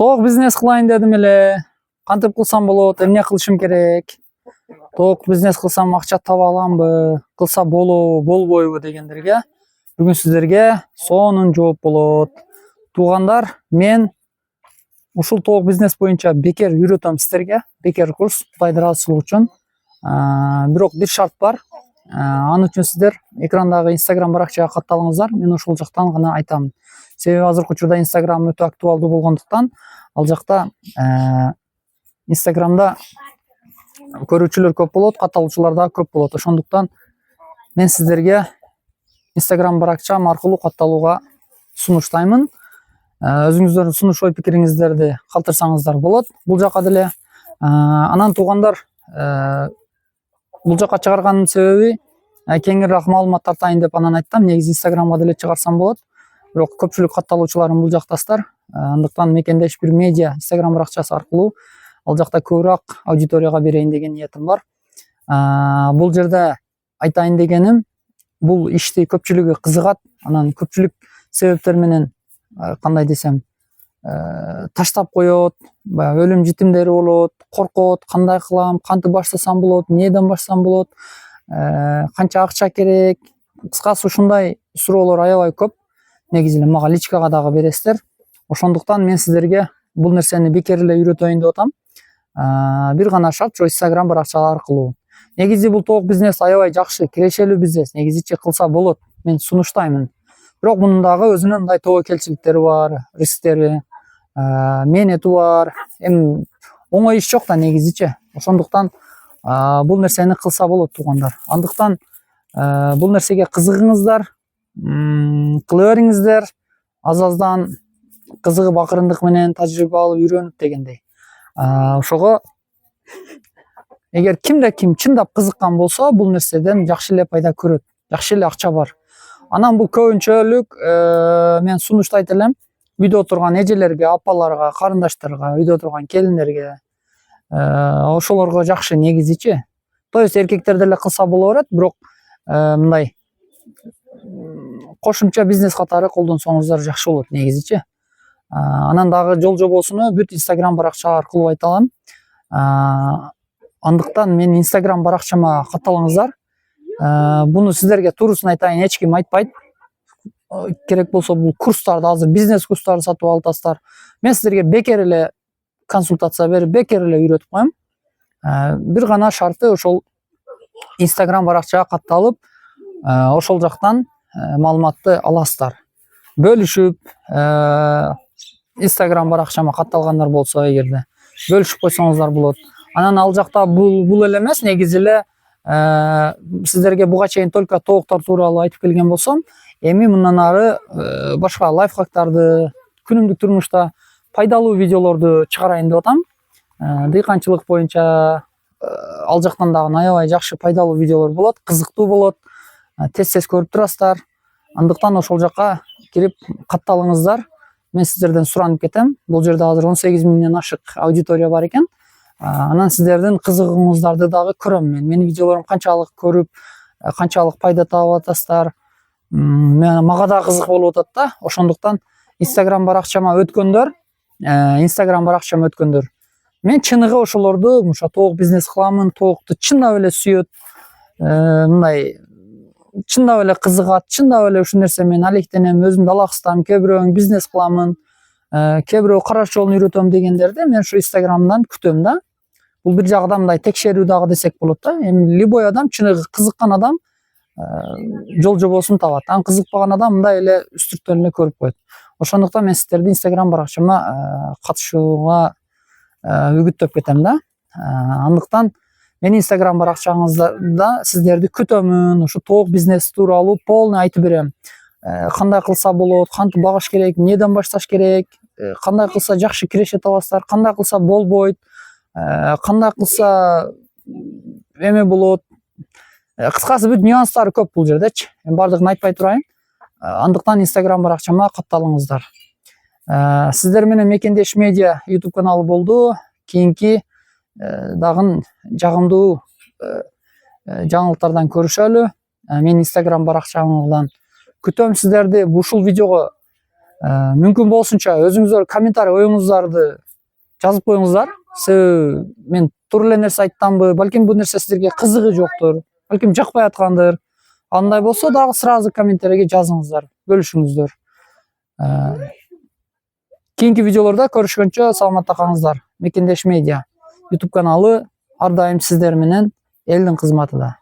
Толук бизнес кылайын дедим эле. Кантип кылсам болот? Эмне кылышым керек? Толук бизнес кылсам акча таба аламбы? Кылса болобу, болбойбу дегендерге бүгүн сиздерге сонун жооп болот. Туугандар, мен ушул толук бизнес боюнча бекер үйрөтөм сиздерге. Бекер курс, Кудай ыраазычылык үчүн. Бирок бир шарт бар. Аны үчүн сиздер экрандагы Instagram баракчага катталыңыздар. Мен ошол жактан гана айтам. Себеби азыркы учурда Instagram өтө актуалдуу болгондуктан, ал жакта Instagramда көрүүчүлөр көп болот, катталуучулар да көп болот. Ошондуктан мен сиздерге Instagram баракчам аркылуу катталууга сунуштаймын. Өзүңүздөрдүн сунуш ой пикириңиздерди калтырсаңыздар болот. Бул жака деле анан туугандар, бул жака чыгарганымдын себеби кеңирээк маалымат тартайын деп анан айттым. Негизи Instagramга деле чыгарсам болот. Бирок көпчүлүк катталуучуларым бул жактастар. Андыктан мекендеш бир медиа Instagram баракчасы аркылуу ал жакта көбүрөөк аудиторияга берейин деген ниетим бар. Бул жерде айтайын дегеним, бул ишти көпчүлүгү кызыгат. Анан көпчүлүк себептер менен кандай десем, таштап коет, баягы өлүм житимдери болот, коркот, кандай кылам, кантип баштасам болот, эмнеден баштасам болот, канча акча керек. Кыскасы ушундай суроолор аябай көп. Негизи эле мага личкага дагы бересиздер. Ошондуктан мен сиздерге бул нерсени бекер эле үйрөтөйүн деп атам. Бир гана шарт, ошо Instagram баракча аркылуу. Негизи бул толук бизнес аябай жакшы, кирешелүү бизнес. Негизичи кылса болот. Мен сунуштаймын. Бирок мунун дагы өзүнүн мындай тобокелчиликтери бар, рисктери, мээнети бар. Эми оңой иш жок да негизичи. Ошондуктан бул нерсени кылса болот туугандар. Андыктан бул нерсеге кызыгыңыздар, кыла бериңиздер. Аз-аздан кызыгып акырындык менен тажрыйба алып үйрөнүп дегендей. Ошого эгер кимде ким чындап кызыккан болсо, бул нерседен жакшы эле пайда көрөт, жакшы эле акча бар. Анан бул көбүнчөлүк мен сунуштайт элем үйдө отурган эжелерге, апаларга, карындаштарга, үйдө отурган келиндерге, ошолорго жакшы негизичи. То есть эркектер деле кылса боло берет, бирок мындай кошумча бизнес катары колдонсоңуздар жакшы болот негизичи. Анан дагы жол жобосуну бүт Instagram баракча аркылуу айта алам. Андыктан мен Instagram баракчама катталыңыздар. Буну сиздерге турусын айтайын, эч ким айтпайт. Керек болсо бул курстарды, азыр бизнес курстарды сатып аласыздар. Мен сиздерге бекер эле консультация берип, бекер эле үйрөтүп коем. Бир гана шарты ошол Instagram баракчага катталып, ошол жактан маалыматты аласыздар. Бөлүшүп, Instagram баракчама катталгандар болсо, эгерде бөлүшүп койсоңуздар болот. Анан ал жакта бул эле эмес, негизи эле сиздерге буга чейин только толуктар тууралуу айтып келген болсом, эми мындан ары башка лайфхактарды, күнүмдүк турмушта пайдалуу видеолорду чыгарайын деп атам. Дыйканчылык боюнча ал жактан дагы аябай жакшы пайдалуу видеолор болот, кызыктуу болот. Тез-тез көрүп турасыздар. Андыктан ошол жака кирип катталыңыздар. Мен сиздерден суранып кетем. Бул жерде азыр 18 миңден ашык аудитория бар экен. Анан сиздердин кызыгууңуздарды дагы көрөм мен. Менин видеолорум канчалык көрүп, канчалык пайда таап атасыздар. Мага да кызык болуп атат да. Ошондуктан Instagram баракчама өткөндөр, мен чыныгы ошолорду ошо толук бизнес кыламын, толукту чындап эле сүйөт, мындай чындап эле кызыгат, чындап эле ушул нерсе менен алектенем, өзүмдү алаксытам, кээ бирөөгө бизнес кыламын, кээ бирөө караш жолун үйрөтөм дегендерди мен ушу Instagramдан күтөм да. Бул бир жагдан мындай текшерүү дагы десек болот да. Эми любой адам, чыныгы кызыккан адам жол жобосун табат. Анан кызыкпаган адам мындай эле үстүрттөн эле көрүп коет. Ошондуктан мен сиздерди Instagram баракчама катышууга үгүттөп кетем да. Андыктан мен Instagram баракчаңызда сиздерди күтөмүн. Ушу толук бизнес тууралуу полный айтып берем. Кандай кылса болот, кантип багыш керек, эмнеден башташ керек, кандай кылса жакшы киреше табасыздар, кандай кылса болбойт, кандай кылса эме болот. Кыскасы бүт нюанстары көп бул жердечи. Мен бардыгын айтпай турайын. Андыктан Instagram баракчама катталыңыздар. Сиздер менен Мекендеш медиа YouTube каналы болду. Кийинки дагы жагымдуу жаңылыктардан көрүшөлү. Мен Instagram баракчамдан күтөм сиздерди. Ушул видеого Мүмкүн болсунча өзүңүздөр комментарий оюңуздарды жазып коюңуздар. Мен туура эле нерсе айттамбы, балким бул нерсе сиздерге кызыгы жоктур, балким жакпай аткандыр. Андай болсо дагы сразу комментарийге жазыңыздар, бөлүшүңүздөр. Кийинки видеолордо көрүшкөнчө саламатта калыңыздар. Мекендеш медиа YouTube каналы ар дайым сиздер менен элдин кызматында.